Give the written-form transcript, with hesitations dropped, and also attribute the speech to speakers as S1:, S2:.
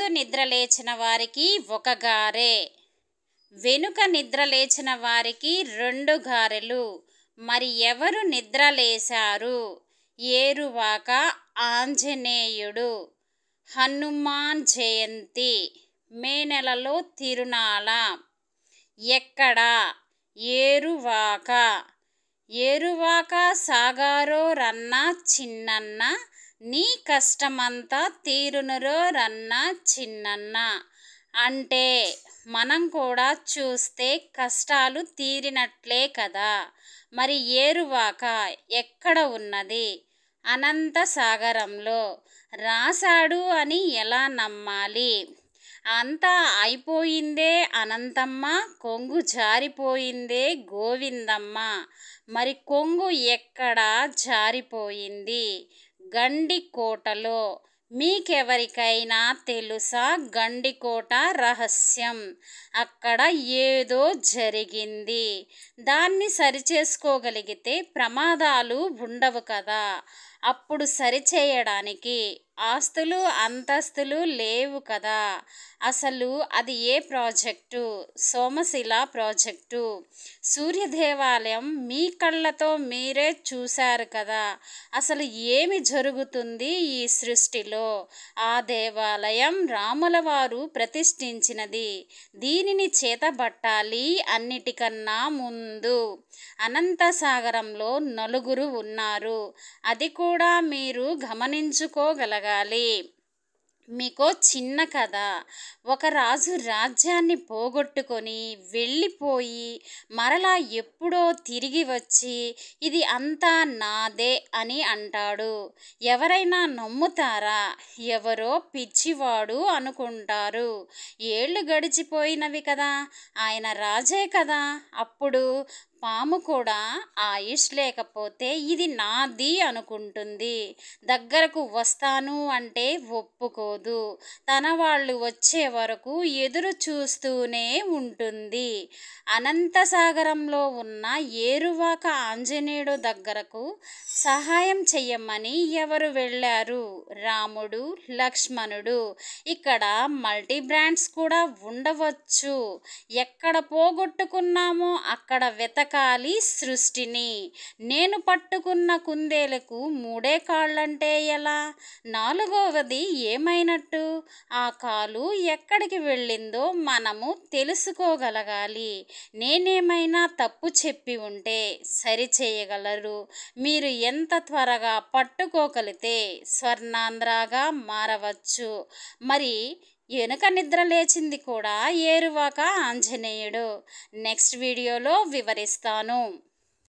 S1: ముందు నిద్ర లేచిన వారికి ఒక గారె, వెనుక నిద్ర లేచిన వారికి 2 గారెలు. మరి ఎవరు నిద్ర లేశారు? ఏరువాక ఆంజనేయుడు. హనుమాన్ జయంతి మే నెలలో తిరునాళ. ఎక్కడ? ఏరువాక. ఏరువాక సాగారో రన్న చిన్నన్న, నీ కష్టమంతా తీరునురో రన్న చిన్నన్న. అంటే మనం కూడా చూస్తే కష్టాలు తీరినట్లే కదా. మరి ఏరువాక ఎక్కడ ఉన్నది? అనంత సాగరంలో. రాశాడు అని ఎలా నమ్మాలి? అంతా అయిపోయిందే అనంతమ్మ, కొంగు జారిపోయిందే గోవిందమ్మ. మరి కొంగు ఎక్కడ జారిపోయింది? గండికోటలో. మీకెవరికైనా తెలుసా గండికోట రహస్యం? అక్కడ ఏదో జరిగింది. దాన్ని సరిచేసుకోగలిగితే ప్రమాదాలు ఉండవు కదా. అప్పుడు సరిచేయడానికి ఆస్తులు అంతస్తులు లేవు కదా. అసలు అది ఏ ప్రాజెక్టు? సోమశిల ప్రాజెక్టు. సూర్య దేవాలయం మీ కళ్ళతో మీరే చూశారు కదా. అసలు ఏమి జరుగుతుంది ఈ సృష్టిలో? ఆ దేవాలయం రాముల వారు ప్రతిష్ఠించినది. దీనిని చేతబట్టాలి అన్నిటికన్నా ముందు. అనంతసాగరంలో 4 ఉన్నారు. అది కూడా మీరు గమనించుకోగలగాలి. మీకో చిన్న కథ. ఒక రాజు రాజ్యాన్ని పోగొట్టుకొని వెళ్ళిపోయి మరలా ఎప్పుడో తిరిగి వచ్చి ఇది అంతా నాదే అని అంటాడు. ఎవరైనా నమ్ముతారా? ఎవరో పిచ్చివాడు అనుకుంటారు. ఏళ్ళు గడిచిపోయినవి కదా, ఆయన రాజే కదా. అప్పుడు పాము కూడా ఆయుష్ లేకపోతే ఇది నాది అనుకుంటుంది. దగ్గరకు వస్తాను అంటే ఒప్పుకోదు. తన వాళ్ళు వచ్చే వరకు ఎదురు చూస్తూనే ఉంటుంది. అనంతసాగరంలో ఉన్న ఏరువాక ఆంజనేయుడు దగ్గరకు సహాయం చెయ్యమని ఎవరు వెళ్ళారు? రాముడు, లక్ష్మణుడు. ఇక్కడ మల్టీ బ్రాండ్స్ కూడా ఉండవచ్చు. ఎక్కడ పోగొట్టుకున్నామో అక్కడ వెతకాలి సృష్టిని. నేను పట్టుకున్న కుందేలకు 3 కాళ్ళంటే ఎలా? 4వది ఏమైనట్టు? ఆ కాలు ఎక్కడికి వెళ్ళిందో మనము తెలుసుకోగలగాలి. నేనేమైనా తప్పు చెప్పి ఉంటే సరిచేయగలరు. మీరు ఎంత త్వరగా పట్టుకోగలిగితే స్వర్ణాంధ్రగా మారవచ్చు. మరి వెనుక నిద్ర లేచింది కూడా ఏరువాక ఆంజనేయుడు. నెక్స్ట్ వీడియోలో వివరిస్తాను.